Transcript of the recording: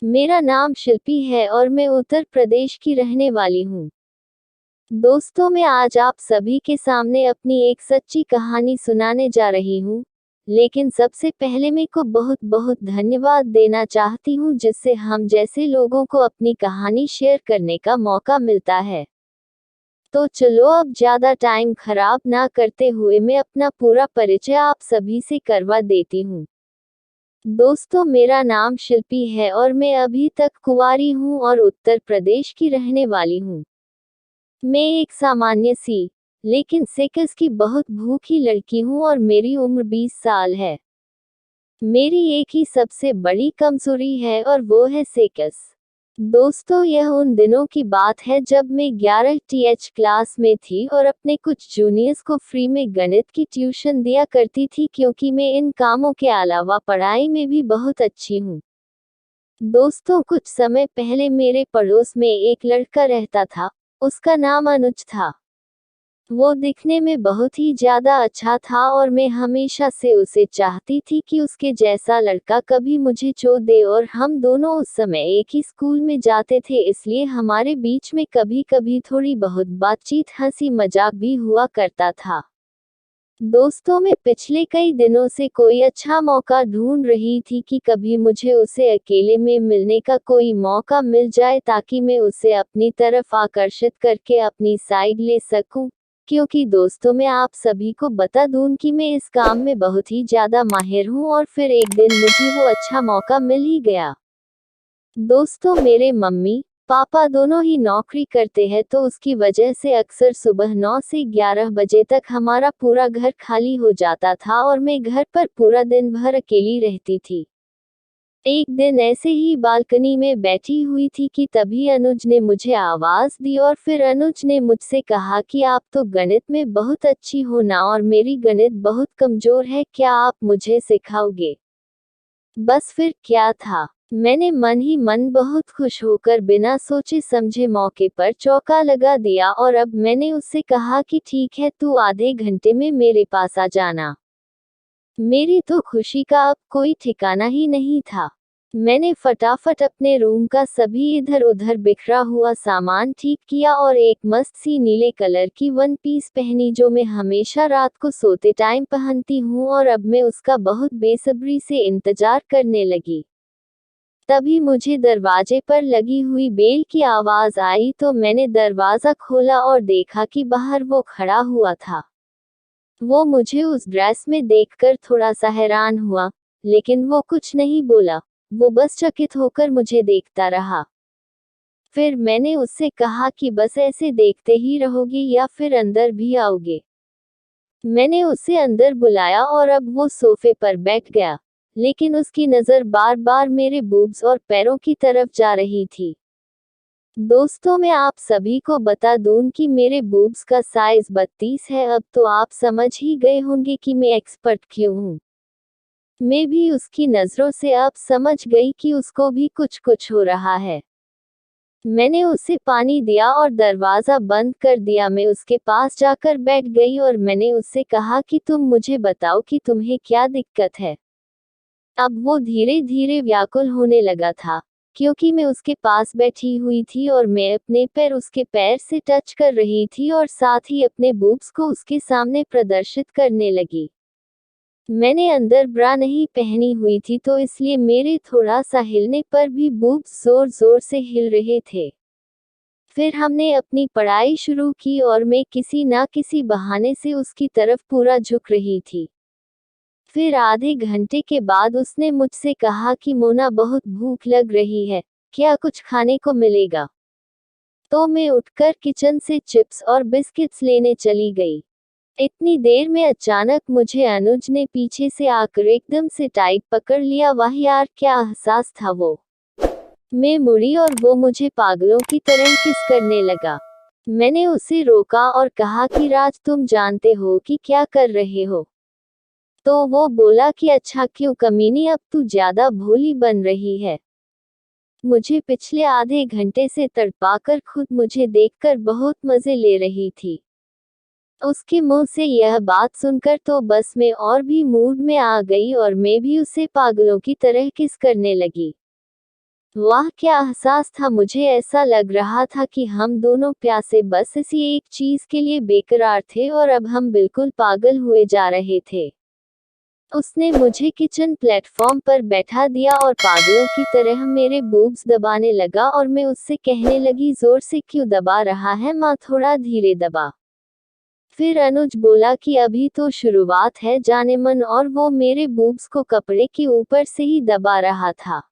मेरा नाम शिल्पी है और मैं उत्तर प्रदेश की रहने वाली हूँ। दोस्तों, मैं आज आप सभी के सामने अपनी एक सच्ची कहानी सुनाने जा रही हूँ। लेकिन सबसे पहले मैं को बहुत बहुत धन्यवाद देना चाहती हूँ जिससे हम जैसे लोगों को अपनी कहानी शेयर करने का मौका मिलता है। तो चलो अब ज़्यादा टाइम खराब ना करते हुए मैं अपना पूरा परिचय आप सभी से करवा देती हूँ। दोस्तों, मेरा नाम शिल्पी है और मैं अभी तक कुंवारी हूँ और उत्तर प्रदेश की रहने वाली हूँ। मैं एक सामान्य सी लेकिन सेक्स की बहुत भूखी लड़की हूँ और मेरी उम्र 20 साल है। मेरी एक ही सबसे बड़ी कमजोरी है और वो है सेक्स। दोस्तों, यह उन दिनों की बात है जब मैं 11 टीएच क्लास में थी और अपने कुछ जूनियर्स को फ्री में गणित की ट्यूशन दिया करती थी क्योंकि मैं इन कामों के अलावा पढ़ाई में भी बहुत अच्छी हूँ। दोस्तों, कुछ समय पहले मेरे पड़ोस में एक लड़का रहता था। उसका नाम अनुज था। वो दिखने में बहुत ही ज्यादा अच्छा था और मैं हमेशा से उसे चाहती थी कि उसके जैसा लड़का कभी मुझे छू दे और हम दोनों उस समय एक ही स्कूल में जाते थे इसलिए हमारे बीच में कभी कभी थोड़ी बहुत बातचीत हंसी मजाक भी हुआ करता था। दोस्तों, मैं पिछले कई दिनों से कोई अच्छा मौका ढूंढ रही थी कि कभी मुझे उसे अकेले में मिलने का कोई मौका मिल जाए ताकि मैं उसे अपनी तरफ आकर्षित करके अपनी साइड ले सकूं। क्योंकि दोस्तों, मैं आप सभी को बता दूं कि मैं इस काम में बहुत ही ज्यादा माहिर हूं और फिर एक दिन मुझे वो अच्छा मौका मिल ही गया। दोस्तों, मेरे मम्मी पापा दोनों ही नौकरी करते हैं तो उसकी वजह से अक्सर सुबह 9 से 11 बजे तक हमारा पूरा घर खाली हो जाता था और मैं घर पर पूरा दिन भर अकेली रहती थी। एक दिन ऐसे ही बालकनी में बैठी हुई थी कि तभी अनुज ने मुझे आवाज दी और फिर अनुज ने मुझसे कहा कि आप तो गणित में बहुत अच्छी हो ना और मेरी गणित बहुत कमजोर है, क्या आप मुझे सिखाओगे? बस फिर क्या था, मैंने मन ही मन बहुत खुश होकर बिना सोचे समझे मौके पर चौका लगा दिया और अब मैंने उससे कहा कि ठीक है, तू आधे घंटे में मेरे पास आ जाना। मेरी तो खुशी का अब कोई ठिकाना ही नहीं था। मैंने फटाफट अपने रूम का सभी इधर उधर बिखरा हुआ सामान ठीक किया और एक मस्त सी नीले कलर की वन पीस पहनी जो मैं हमेशा रात को सोते टाइम पहनती हूँ और अब मैं उसका बहुत बेसब्री से इंतजार करने लगी। तभी मुझे दरवाजे पर लगी हुई बेल की आवाज आई तो मैंने दरवाजा खोला और देखा कि बाहर वो खड़ा हुआ था। वो मुझे उस ड्रेस में देखकर थोड़ा सा हैरान हुआ, लेकिन वो कुछ नहीं बोला। वो बस चकित होकर मुझे देखता रहा। फिर मैंने उससे कहा कि बस ऐसे देखते ही रहोगी या फिर अंदर भी आओगे? मैंने उसे अंदर बुलाया और अब वो सोफे पर बैठ गया, लेकिन उसकी नज़र बार बार मेरे बूब्स और पैरों की तरफ जा रही थी। दोस्तों, मैं आप सभी को बता दूं कि मेरे बूब्स का साइज 32 है। अब तो आप समझ ही गए होंगे कि मैं एक्सपर्ट क्यों हूँ। मैं भी उसकी नज़रों से अब समझ गई कि उसको भी कुछ कुछ हो रहा है। मैंने उसे पानी दिया और दरवाज़ा बंद कर दिया। मैं उसके पास जाकर बैठ गई और मैंने उससे कहा कि तुम मुझे बताओ कि तुम्हें क्या दिक्कत है। अब वो धीरे धीरे व्याकुल होने लगा था, क्योंकि मैं उसके पास बैठी हुई थी और मैं अपने पैर उसके पैर से टच कर रही थी और साथ ही अपने बूब्स को उसके सामने प्रदर्शित करने लगी। मैंने अंदर ब्रा नहीं पहनी हुई थी तो इसलिए मेरे थोड़ा सा हिलने पर भी बूब्स जोर जोर से हिल रहे थे। फिर हमने अपनी पढ़ाई शुरू की और मैं किसी ना किसी बहाने से उसकी तरफ पूरा झुक रही थी। फिर आधे घंटे के बाद उसने मुझसे कहा कि मोना, बहुत भूख लग रही है, क्या कुछ खाने को मिलेगा? तो मैं उठकर किचन से चिप्स और बिस्किट्स लेने चली गई। इतनी देर में अचानक मुझे अनुज ने पीछे से आकर एकदम से टाइट पकड़ लिया। वाह यार, क्या एहसास था वो। मैं मुड़ी और वो मुझे पागलों की तरह किस करने लगा। मैंने उसे रोका और कहा कि राज, तुम जानते हो कि क्या कर रहे हो? तो वो बोला कि अच्छा क्यों कमीनी, अब तू ज्यादा भोली बन रही है। मुझे पिछले आधे घंटे से तड़पाकर खुद मुझे देखकर बहुत मजे ले रही थी। उसके मुंह से यह बात सुनकर तो बस मैं और भी मूड में आ गई और मैं भी उसे पागलों की तरह किस करने लगी। वाह क्या एहसास था, मुझे ऐसा लग रहा था कि हम दोनों प्यासे बस इसी एक चीज के लिए बेकरार थे और अब हम बिल्कुल पागल हुए जा रहे थे। उसने मुझे किचन प्लेटफॉर्म पर बैठा दिया और पागलों की तरह मेरे बूब्स दबाने लगा और मैं उससे कहने लगी, जोर से क्यों दबा रहा है माँ, थोड़ा धीरे दबा। फिर अनुज बोला कि अभी तो शुरुआत है जाने मन, और वो मेरे बूब्स को कपड़े के ऊपर से ही दबा रहा था।